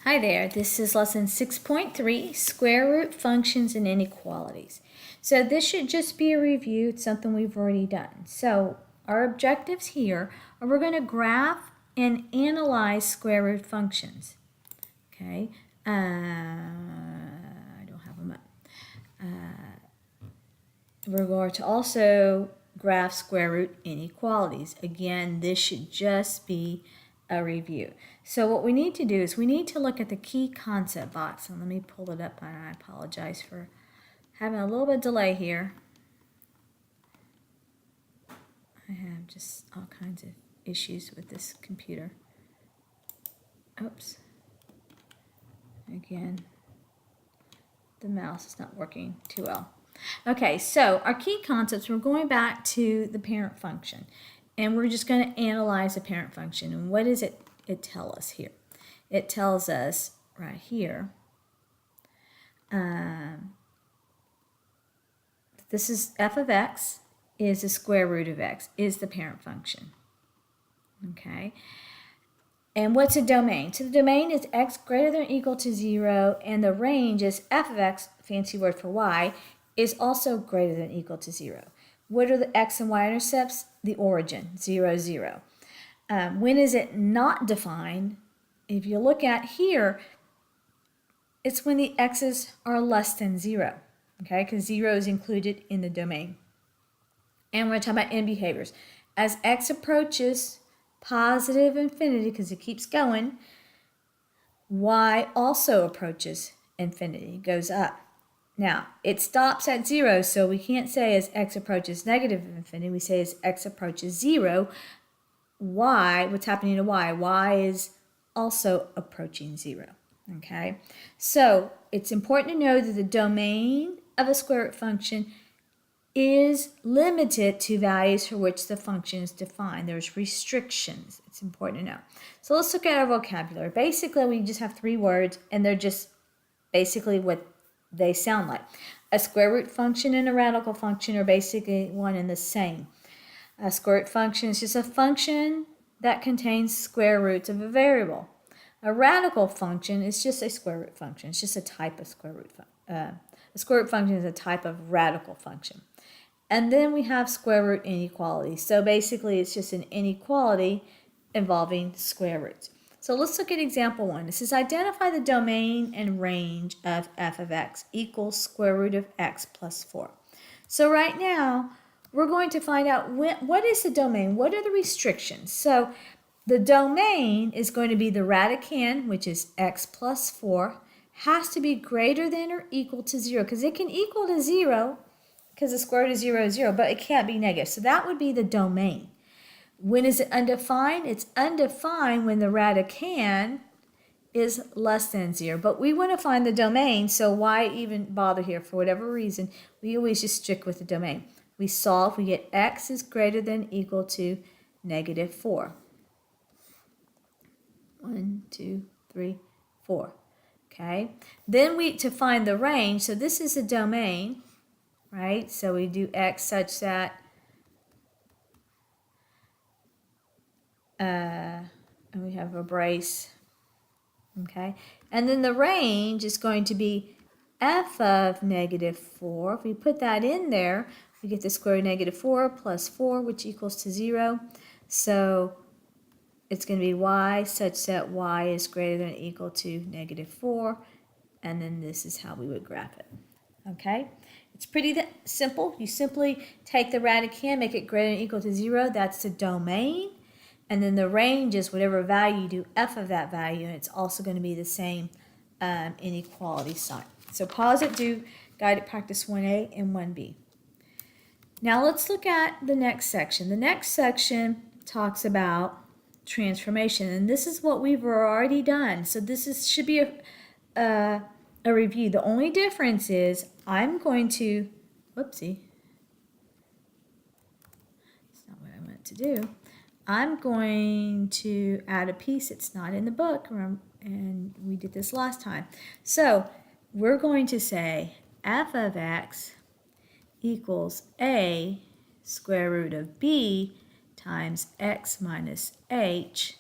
Hi there, this is lesson 6.3, square root functions and inequalities. So this should just be a review, it's something we've already done. So our objectives here are we're going to graph and analyze square root functions. Okay, I don't have them up. We're going to also graph square root inequalities. Again, this should just be a review. So what we need to do is we need to look at the key concept box. And let me pull it up, and I apologize for having a little bit of delay here. I have just all kinds of issues with this computer. Oops. Again, the mouse is not working too well. Okay, so our key concepts, we're going back to the parent function. And we're just going to analyze the parent function. And what does it tell us here? It tells us right here, this is f of x is the square root of x, is the parent function. Okay. And what's a domain? So the domain is x greater than or equal to 0, and the range is f of x, fancy word for y, is also greater than or equal to 0. What are the x and y intercepts? The origin, 0, 0. When is it not defined? If you look at here, it's when the x's are less than 0, okay, because 0 is included in the domain. And we're talking about end behaviors. As x approaches positive infinity, because it keeps going, y also approaches infinity, goes up. Now, it stops at 0, so we can't say as x approaches negative infinity. We say as x approaches 0, y, what's happening to y? Y is also approaching 0, okay? So it's important to know that the domain of a square root function is limited to values for which the function is defined. There's restrictions. It's important to know. So let's look at our vocabulary. Basically, we just have 3 words, and they're just basically what they sound like. A square root function and a radical function are basically one and the same. A square root function is just a function that contains square roots of a variable. A radical function is just a square root function. It's just a type of square root function. A square root function is a type of radical function. And then we have square root inequality. So basically, it's just an inequality involving square roots. So let's look at example 1. It says identify the domain and range of f of x equals square root of x plus 4. So right now, we're going to find out what is the domain, what are the restrictions. So the domain is going to be the radicand, which is x plus 4, has to be greater than or equal to 0, because it can equal to 0, because the square root of 0 is 0, but it can't be negative. So that would be the domain. When is it undefined? It's undefined when the radicand is less than 0. But we want to find the domain, so why even bother here? For whatever reason, we always just stick with the domain. We solve, we get x is greater than or equal to negative 4. 1, 2, 3, 4. Okay? Then to find the range, so this is the domain, right? So we do x such that and we have a brace, okay? And then the range is going to be f of negative 4. If we put that in there, we get the square root of negative 4 plus 4, which equals to 0. So it's going to be y such that y is greater than or equal to negative 4. And then this is how we would graph it, okay? It's pretty simple. You simply take the radicand, make it greater than or equal to 0. That's the domain. And then the range is whatever value you do f of that value, and it's also going to be the same inequality sign. So pause it, do guided practice 1A and 1B. Now let's look at the next section. The next section talks about transformation, and this is what we've already done. So should be a review. The only difference is I'm going to, whoopsie, that's not what I meant to do. I'm going to add a piece that's not in the book, and we did this last time. So we're going to say f of x equals a square root of b times x minus h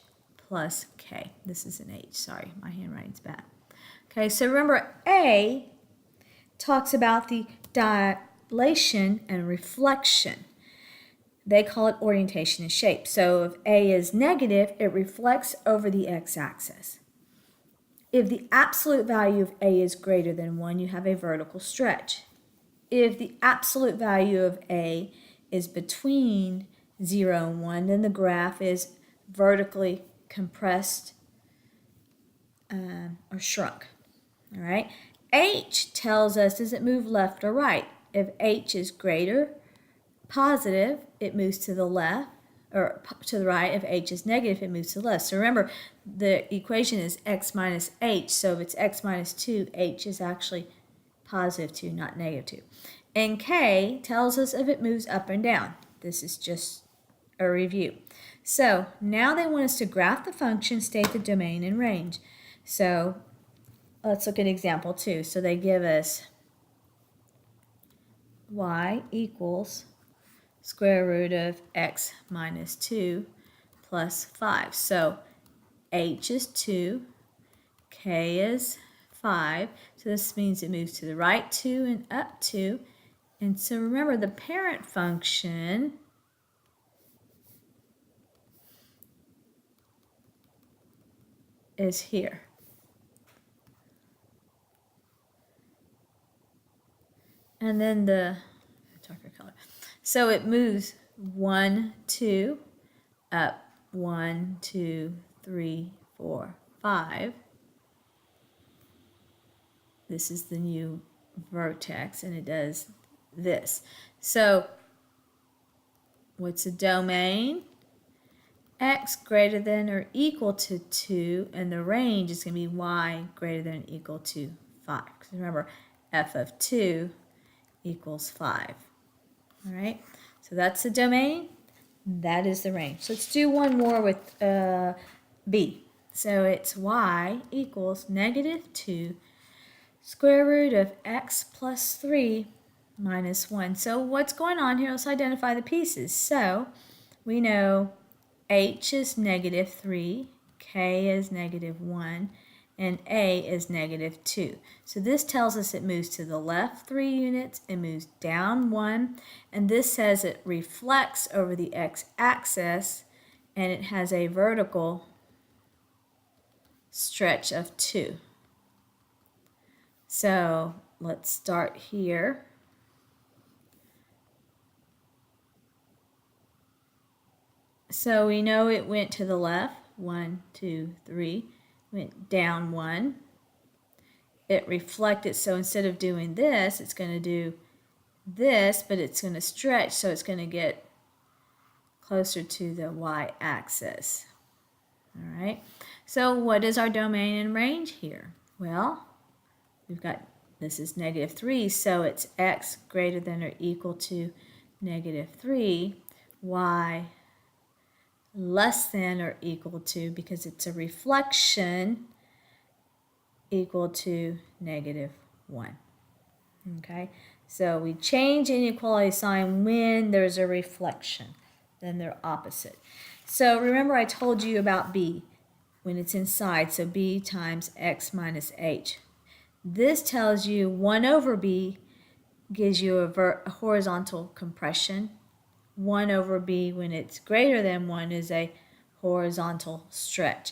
plus k. This is an h. Sorry, my handwriting's bad. Okay, so remember A talks about the dilation and reflection. They call it orientation and shape. So if A is negative, it reflects over the x-axis. If the absolute value of A is greater than 1, you have a vertical stretch. If the absolute value of A is between 0 and 1, then the graph is vertically compressed or shrunk. All right. H tells us, does it move left or right? If H is greater, positive, it moves to the left, or to the right. If H is negative, it moves to the left. So remember, the equation is x minus H. So if it's x minus 2, H is actually positive 2, not negative 2. And K tells us if it moves up and down. This is just a review. So now they want us to graph the function, state the domain and range. So let's look at example 2. So they give us y equals square root of x minus 2 plus 5. So h is 2, k is 5. So this means it moves to the right 2 and up 2. And so remember, the parent function is here. And then the darker color. So it moves 1, 2, up 1, 2, 3, 4, 5. This is the new vertex, and it does this. So what's the domain? X greater than or equal to 2, and the range is going to be y greater than or equal to 5. Because remember, f of 2 equals 5. All right, so that's the domain, that is the range. So let's do one more with B. So it's y equals negative 2 square root of x plus 3 minus 1. So what's going on here? Let's identify the pieces. So we know h is negative 3, k is negative 1, and a is negative 2. So this tells us it moves to the left 3 units, it moves down 1, and this says it reflects over the x-axis, and it has a vertical stretch of 2. So let's start here. So we know it went to the left, 1, 2, 3, went down 1. It reflected, so instead of doing this, it's going to do this, but it's going to stretch, so it's going to get closer to the y-axis. All right, so what is our domain and range here? Well, we've got, this is negative 3, so it's x greater than or equal to negative 3, y less than or equal to, because it's a reflection, equal to negative 1. Okay, so we change inequality sign when there's a reflection, then they're opposite. So remember I told you about b when it's inside, so b times x minus h. This tells you 1 over b gives you a horizontal compression. 1 over b when it's greater than 1 is a horizontal stretch.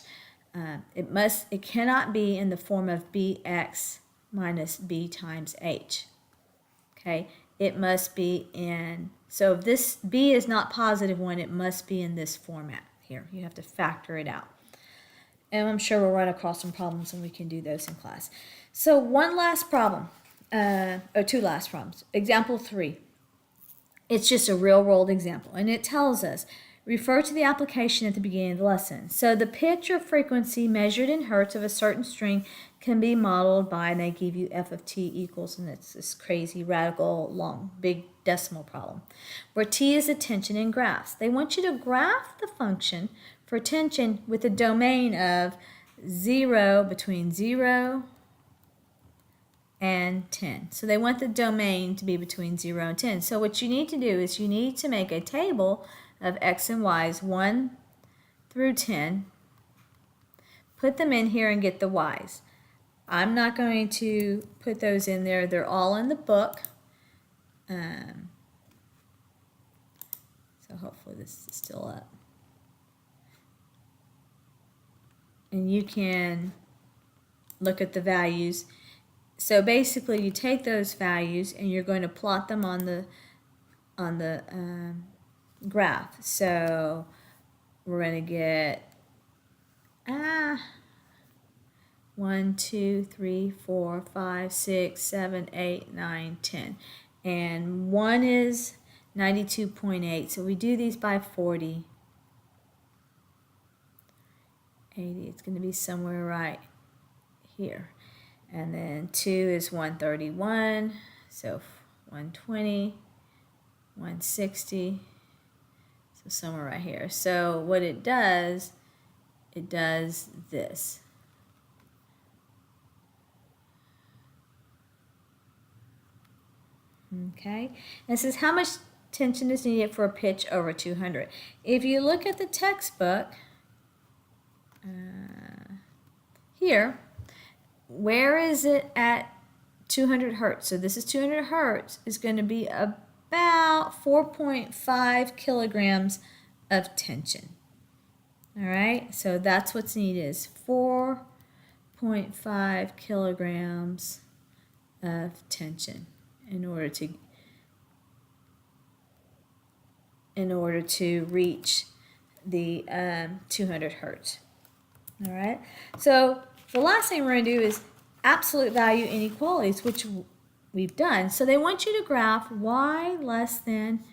It cannot be in the form of bx minus b times h. Okay, it must be in, so if this b is not positive 1, it must be in this format here. You have to factor it out. And I'm sure we'll run across some problems and we can do those in class. So one last problem, or two last problems. Example 3. It's just a real-world example, and it tells us, refer to the application at the beginning of the lesson. So the pitch or frequency measured in hertz of a certain string can be modeled by, and they give you f of t equals, and it's this crazy, radical, long, big decimal problem, where t is the tension in graphs. They want you to graph the function for tension with a domain of 0 between 0 and 10. So they want the domain to be between 0 and 10. So what you need to do is you need to make a table of x and y's 1 through 10, put them in here and get the y's. I'm not going to put those in there. They're all in the book. So hopefully this is still up. And you can look at the values. So basically you take those values and you're going to plot them on the graph. So we're going to get 1, 2, 3, 4, 5, 6, 7, 8, 9, 10. And 1 is 92.8. So we do these by 40. 80, it's going to be somewhere right here. And then 2 is 131. So 120, 160. So somewhere right here. So what it does this. Okay, and it says how much tension is needed for a pitch over 200. If you look at the textbook, here, where is it at 200 hertz? So this is 200 hertz, is going to be about 4.5 kilograms of tension. All right, so that's what's needed, is 4.5 kilograms of tension in order to reach the 200 hertz. All right, so the last thing we're going to do is absolute value inequalities, which we've done. So they want you to graph y less than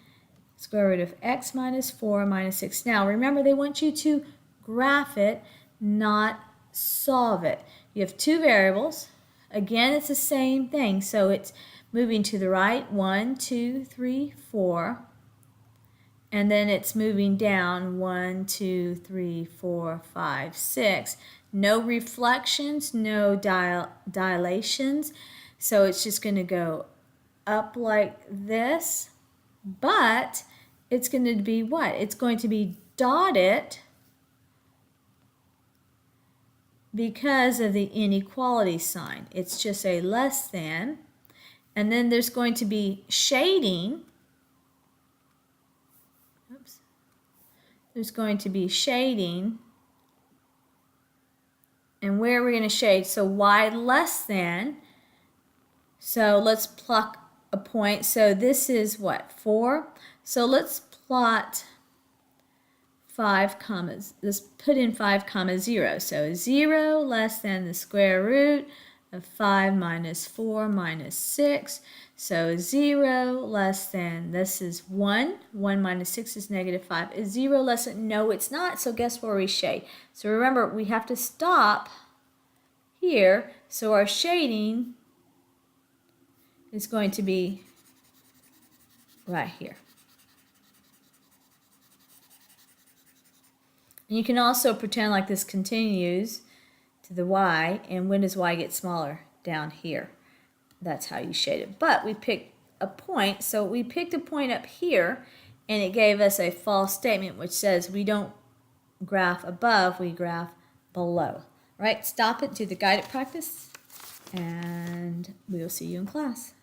square root of x minus 4 minus 6. Now remember, they want you to graph it, not solve it. You have two variables. Again, it's the same thing. So it's moving to the right, 1, 2, 3, 4. And then it's moving down, 1, 2, 3, 4, 5, 6. No reflections, no dilations. So it's just going to go up like this. But it's going to be what? It's going to be dotted because of the inequality sign. It's just a less than. And then there's going to be shading. Oops. There's going to be shading. And where are we going to shade? So y less than. So let's pluck a point. So this is what? 4. So let's plot 5 commas. Let's put in 5 comma 0. So 0 less than the square root of 5 minus 4 minus 6. So 0 less than, this is 1. 1 minus 6 is negative 5. Is 0 less than? No, it's not. So guess where we shade? So remember, we have to stop here. So our shading is going to be right here. And you can also pretend like this continues to the y, and when does y get smaller? Down here. That's how you shade it. But we picked a point, so we picked a point up here, and it gave us a false statement which says we don't graph above, we graph below. Right? Stop it, do the guided practice, and we will see you in class.